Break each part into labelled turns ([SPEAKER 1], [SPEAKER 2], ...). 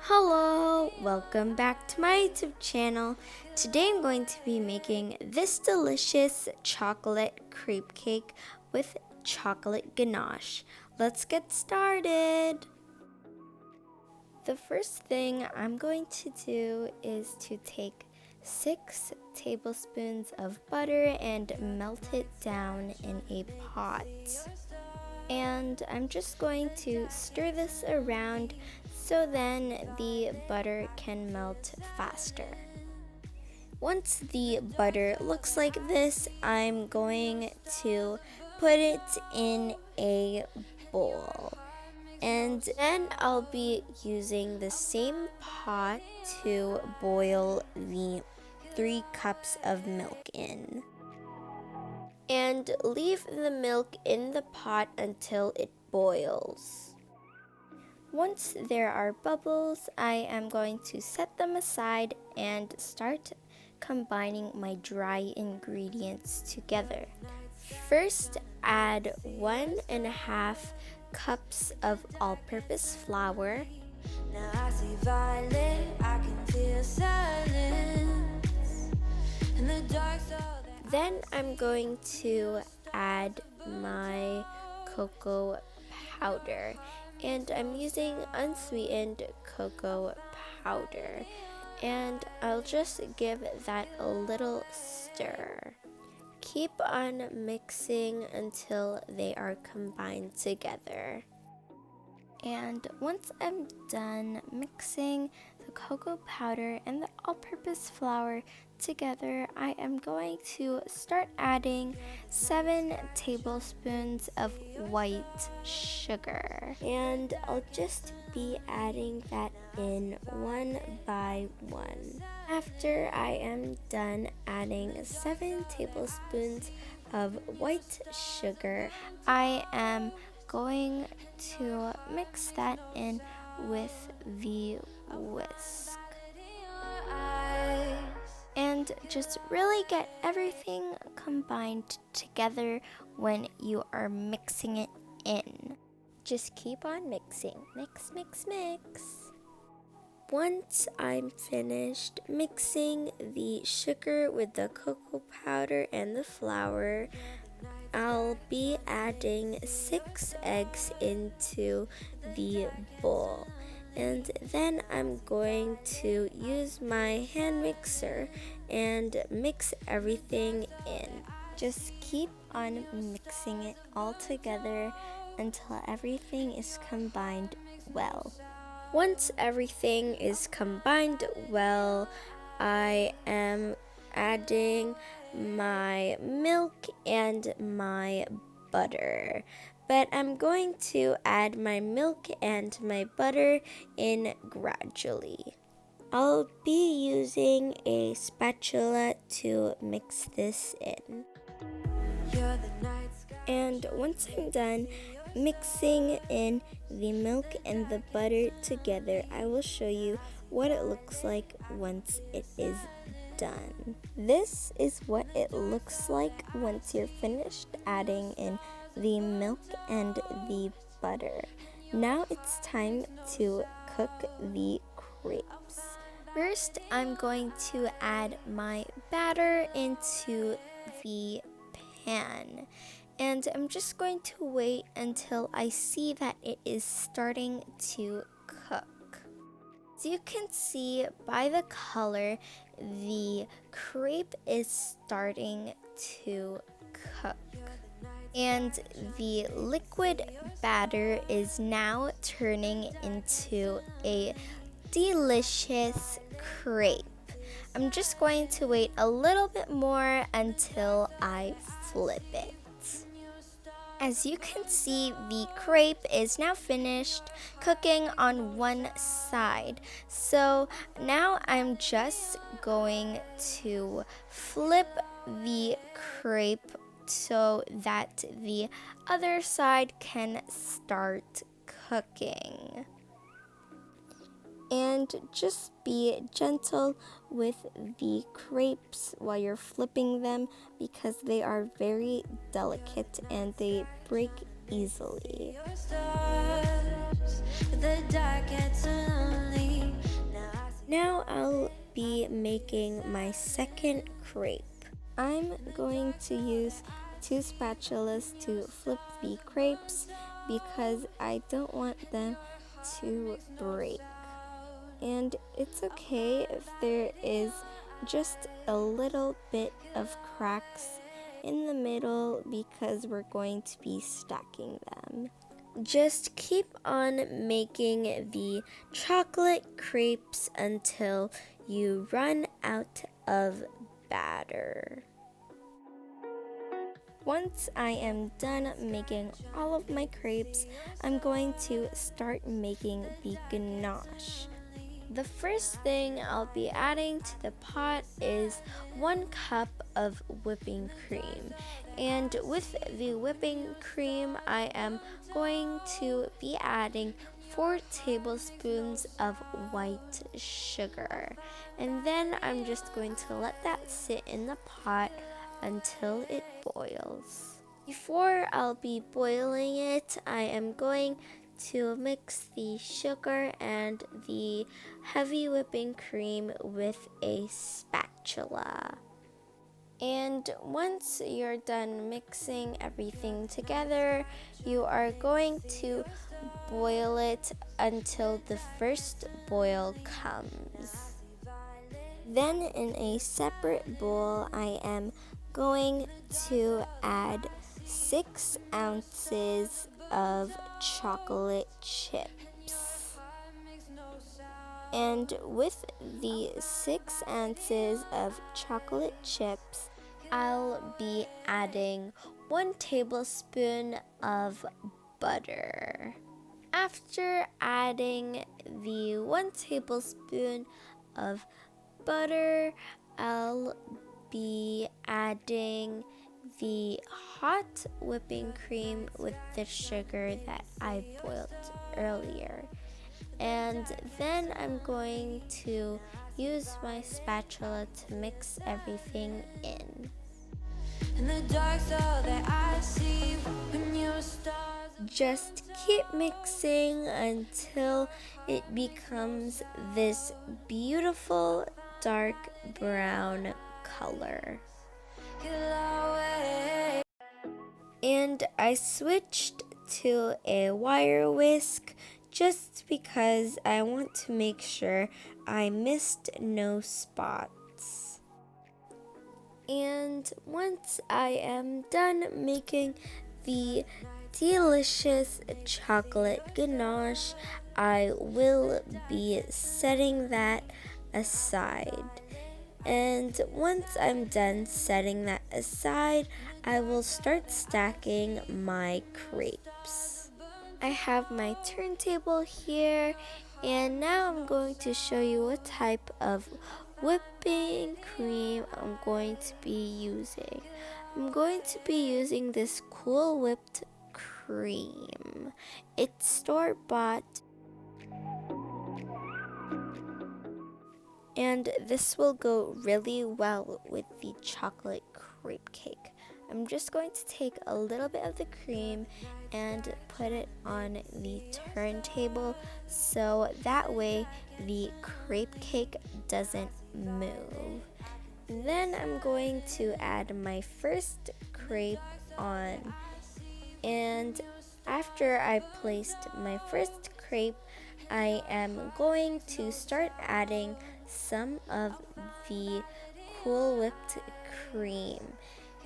[SPEAKER 1] Hello, welcome back to my YouTube channel. Today I'm going to be making this delicious chocolate crepe cake with chocolate ganache. Let's get started. The first thing I'm going to do is to take 6 tablespoons of butter and melt it down in a pot. And I'm just going to stir this around so then the butter can melt faster. Once the butter looks like this, I'm going to put it in a bowl. And then I'll be using the same pot to boil the 3 cups of milk in. And leave the milk in the pot until it boils. Once there are bubbles, I am going to set them aside and start combining my dry ingredients together. First, add 1.5 cups of all-purpose flour. Now I see violet, I can feel silence in the dark. Then I'm going to add my cocoa powder, and I'm using unsweetened cocoa powder, and I'll just give that a little stir. Keep on mixing until they are combined together. And once I'm done mixing the cocoa powder and the all-purpose flour together, I am going to start adding 7 tablespoons of white sugar. And I'll just be adding that in one by one. After I am done adding 7 tablespoons of white sugar, I am going to mix that in with the whisk. And just really get everything combined together when you are mixing it in. Just keep on mixing. Mix, mix, mix. Once I'm finished mixing the sugar with the cocoa powder and the flour, I'll be adding 6 eggs into the bowl. And then I'm going to use my hand mixer and mix everything in. Just keep on mixing it all together until everything is combined well. Once everything is combined well, I am adding my milk and my butter. But I'm going to add my milk and my butter in gradually. I'll be using a spatula to mix this in. And once I'm done mixing in the milk and the butter together, I will show you what it looks like once it is done. This is what it looks like once you're finished adding in the milk and the butter. Now it's time to cook the crepes. First, I'm going to add my batter into the pan. And I'm just going to wait until I see that it is starting to cook. As you can see by the color, the crepe is starting to cook. And the liquid batter is now turning into a delicious crepe. I'm just going to wait a little bit more until I flip it. As you can see, the crepe is now finished cooking on one side. So now I'm just going to flip the crepe so that the other side can start cooking. And just be gentle with the crepes while you're flipping them because they are very delicate and they break easily. Now I'll be making my second crepe. I'm going to use 2 spatulas to flip the crepes because I don't want them to break. And it's okay if there is just a little bit of cracks in the middle because we're going to be stacking them. Just keep on making the chocolate crepes until you run out of batter. Once I am done making all of my crepes, I'm going to start making the ganache. The first thing I'll be adding to the pot is 1 cup of whipping cream. And with the whipping cream, I am going to be adding 4 tablespoons of white sugar. And then I'm just going to let that sit in the pot until it boils. Before I'll be boiling it, I am going to mix the sugar and the heavy whipping cream with a spatula. And once you're done mixing everything together, you are going to boil it until the first boil comes. Then in a separate bowl, I am going to add 6 ounces of chocolate chips. And with the 6 ounces of chocolate chips, I'll be adding 1 tablespoon of butter. After adding the 1 tablespoon of butter, I'll be adding the hot whipping cream with the sugar that I boiled earlier. And then I'm going to use my spatula to mix everything in. Just keep mixing until it becomes this beautiful dark brown color. And I switched to a wire whisk just because I want to make sure I missed no spots. And once I am done making the delicious chocolate ganache, I will be setting that aside. And once I'm done setting that aside, I will start stacking my crepes. I have my turntable here, and now I'm going to show you what type of whipping cream I'm going to be using. I'm going to be using this Cool Whipped cream. It's store-bought, and this will go really well with the chocolate crepe cake. I'm just going to take a little bit of the cream and put it on the turntable so that way the crepe cake doesn't move. Then I'm going to add my first crepe on, and after I placed my first crepe, I am going to start adding some of the Cool Whipped cream,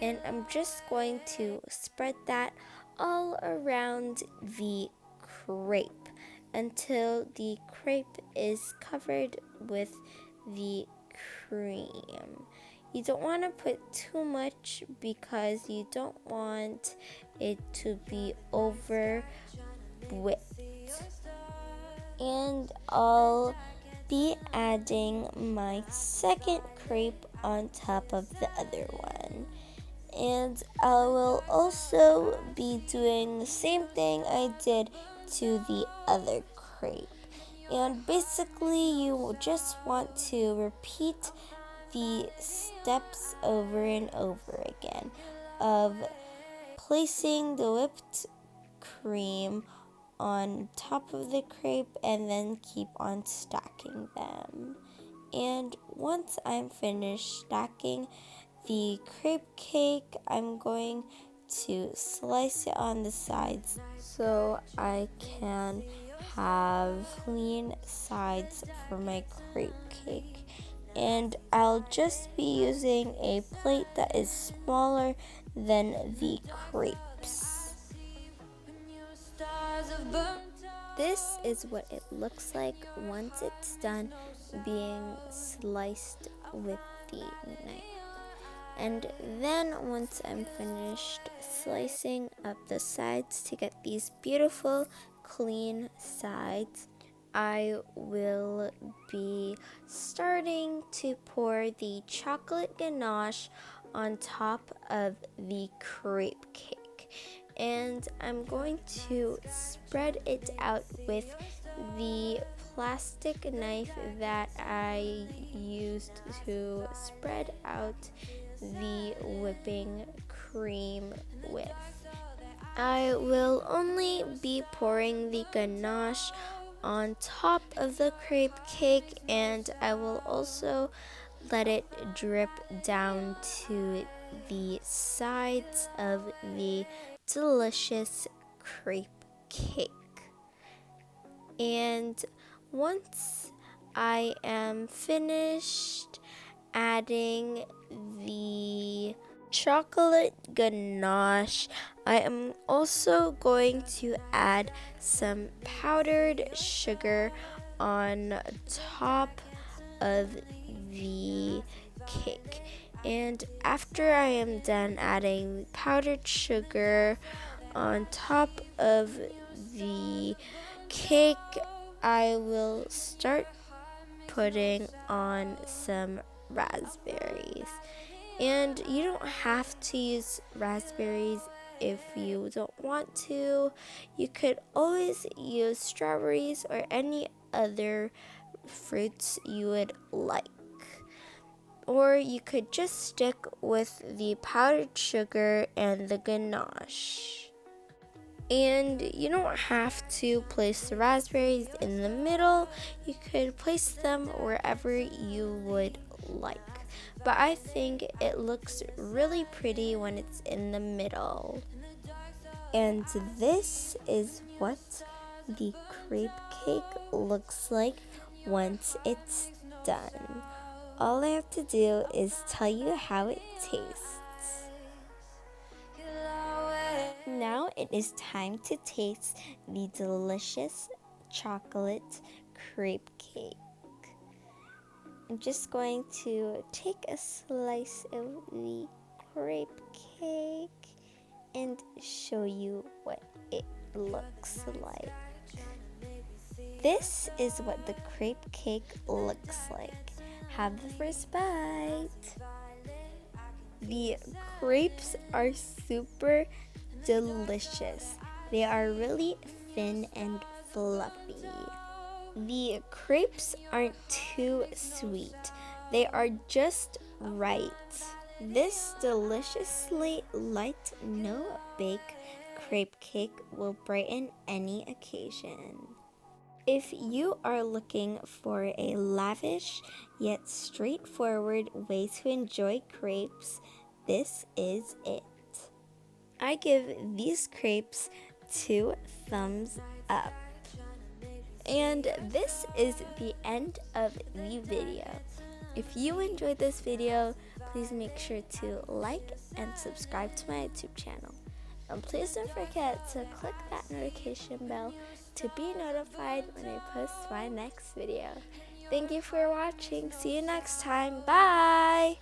[SPEAKER 1] and I'm just going to spread that all around the crepe until the crepe is covered with the cream. You don't want to put too much because you don't want it to be over whipped. And I'll be adding my second crepe on top of the other one. And I will also be doing the same thing I did to the other crepe. And basically you just want to repeat the steps over and over again of placing the whipped cream on top of the crepe and then keep on stacking them. And once I'm finished stacking the crepe cake, I'm going to slice it on the sides so I can have clean sides for my crepe cake. And I'll just be using a plate that is smaller than the crepes. This is what it looks like once it's done being sliced with the knife. And then once I'm finished slicing up the sides to get these beautiful clean sides, I will be starting to pour the chocolate ganache on top of the crepe cake. And I'm going to spread it out with the plastic knife that I used to spread out the whipping cream with. I will only be pouring the ganache on top of the crepe cake, and I will also let it drip down to the sides of the delicious crepe cake. And once I am finished adding the chocolate ganache, I am also going to add some powdered sugar on top of the cake. And after I am done adding powdered sugar on top of the cake, I will start putting on some raspberries. And you don't have to use raspberries if you don't want to. You could always use strawberries or any other fruits you would like. Or you could just stick with the powdered sugar and the ganache. And you don't have to place the raspberries in the middle. You could place them wherever you would like. But I think it looks really pretty when it's in the middle. And this is what the crepe cake looks like once it's done. All I have to do is tell you how it tastes. Now it is time to taste the delicious chocolate crepe cake. I'm just going to take a slice of the crepe cake and show you what it looks like. This is what the crepe cake looks like. Have the first bite. The crepes are super delicious. They are really thin and fluffy. The crepes aren't too sweet. They are just right. This deliciously light, no-bake crepe cake will brighten any occasion. If you are looking for a lavish yet straightforward way to enjoy crepes, this is it. I give these crepes 2 thumbs up. And this is the end of the video. If you enjoyed this video, please make sure to like and subscribe to my YouTube channel. And please don't forget to click that notification bell to be notified when I post my next video. Thank you for watching. See you next time. Bye!